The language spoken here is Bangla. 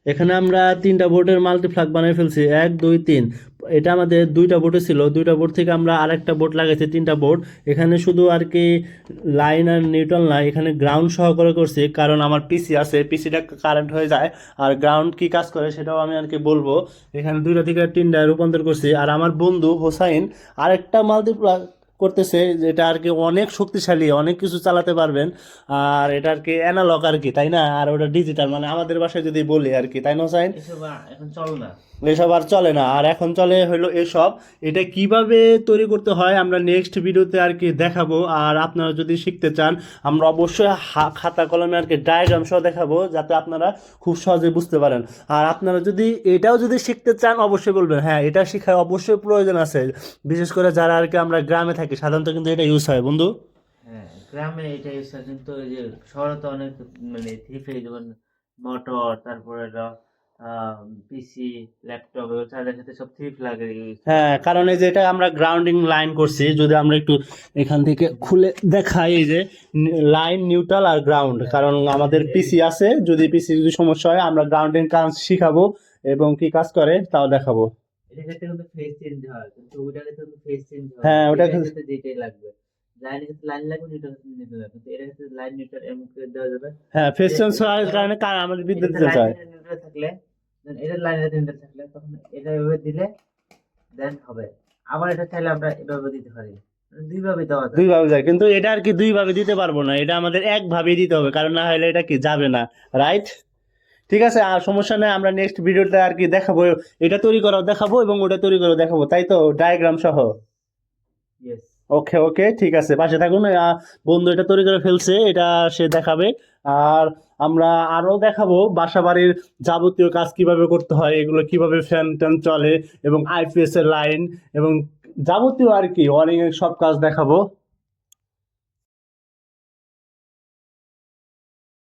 এখানে আমরা তিনটা বোর্ডের মাল্টিপ্লাগ বানিয়ে ফেলছি, 1 2 3। এটা আমাদের দুইটা বোর্ডে ছিল, দুইটা বোর্ড থেকে আমরা আরেকটা বোর্ড লাগাইছি, তিনটা বোর্ড। এখানে শুধু আর কি লাইন আর নিউট্রাল না, এখানে গ্রাউন্ড সহকারে করছি, কারণ আমার পিসি আছে, পিসিটা কারেন্ট হয়ে যায়। আর গ্রাউন্ড কি কাজ করে সেটাও আমি আর কি বলবো। এখানে দুইটা থেকে তিনটা রূপান্তর করছি। আর আমার বন্ধু হোসাইন আরেকটা মাল্টিপ্লাগ করতেছে, যেটা আর কি অনেক শক্তিশালী, অনেক কিছু চালাতে পারবেন। আর এটা আর কি অ্যানালগ আর কি, তাই না? আর ওটা ডিজিটাল, মানে আমাদের বাসায় যদি বলি আর কি, তাই না সাইন? এসব এখন চলো না। এসব আর চলে না, আর এখন চলে হলো এসব। এটা কিভাবে তৈরি করতে হয় আমরা নেক্সট ভিডিওতে আর কি দেখাবো। আর আপনারা যদি শিখতে চান, আমরা অবশ্যই খাতা কলমে আর কি ডায়াগ্রাম সহ দেখাবো, যাতে আপনারা খুব সহজে বুঝতে পারেন। আর আপনারা যদি এটাও যদি শিখতে চান, অবশ্যই বলবেন হ্যাঁ এটা শেখার অবশ্যই প্রয়োজন আছে। বিশেষ করে যারা আর কি আমরা গ্রামে থাকি, সাধারণত কিন্তু এটা ইউজ হয় বন্ধু। হ্যাঁ, গ্রামে এটা ইউজ হয়, কিন্তু ওই যে শহরে তো অনেক মানে থ্রি যেমন মোটর, তারপরে পিসি, ল্যাপটপ, এগুলো চার্জার সাথে সব থ্রি লাগে ইউজ হয়। হ্যাঁ, কারণ এই যে এটা আমরা গ্রাউন্ডিং লাইন করছি, যদি আমরা একটু এখান থেকে খুলে দেখাই, এই যে লাইন, নিউট্রাল আর গ্রাউন্ড। কারণ আমাদের পিসি আছে, যদি সমস্যা হয় আমরা গ্রাউন্ডিং কাজ শিখাবো এবং কি কাজ করে তাও দেখাবো। এটার ক্ষেত্রে কিন্তু ফেজ চেঞ্জ হয়, কিন্তু ওইটার ক্ষেত্রে কিন্তু ফেজ চেঞ্জ হয় না। হ্যাঁ ওটা এটার ক্ষেত্রে যেটাই লাগবে, লাইনের ক্ষেত্রে লাইন লাগবে, নিউট্রাল ক্ষেত্রে নিউট্রাল লাগবে, কিন্তু এটার ক্ষেত্রে লাইন নিউট্রাল এমন করে দেওয়া যাবে হ্যাঁ, ফেস যে চেঞ্জ হওয়ার ধরো কারণে আমাদের বিদ্যুৎ এটাতে দিতে লাইন চায়। নিউট্রাল থাকলে, এটার লাইন নিউট্রাল থাকলে তখন এটা এভাবে দিলে দেন হবে। আবার এটা চাইলে আমরা এভাবে দিতে পারি, মানে দুইভাবে দেওয়া যায়। দুইভাবে যায়, কিন্তু এটা আর কি দুইভাবে দিতে পারবো না, এটা আমাদের একভাবেই দিতে হবে, কারণ না হলে এটা কি যাবে না। রাইট? ঠিক আছে, আর সমস্যা নেই, আমরা নেক্সট ভিডিওতে আর কি দেখাবো, এটা তৈরি করাও দেখাবো এবং ওটা তৈরি করেও দেখাবো, তাই তো, ডায়াগ্রাম সহ। ইয়েস। ওকে ওকে, ঠিক আছে, পাশে থাকুন। বন্ধু এটা তৈরি করে ফেলছে, এটা সে দেখাবে। আর আমরা আরো দেখাবো বাসা বাড়ির যাবতীয় কাজ কিভাবে করতে হয়, এগুলো কিভাবে ফ্যান ট্যান চলে এবং আইপিএস এর লাইন এবং যাবতীয় আর কি অনেক সব কাজ দেখাবো।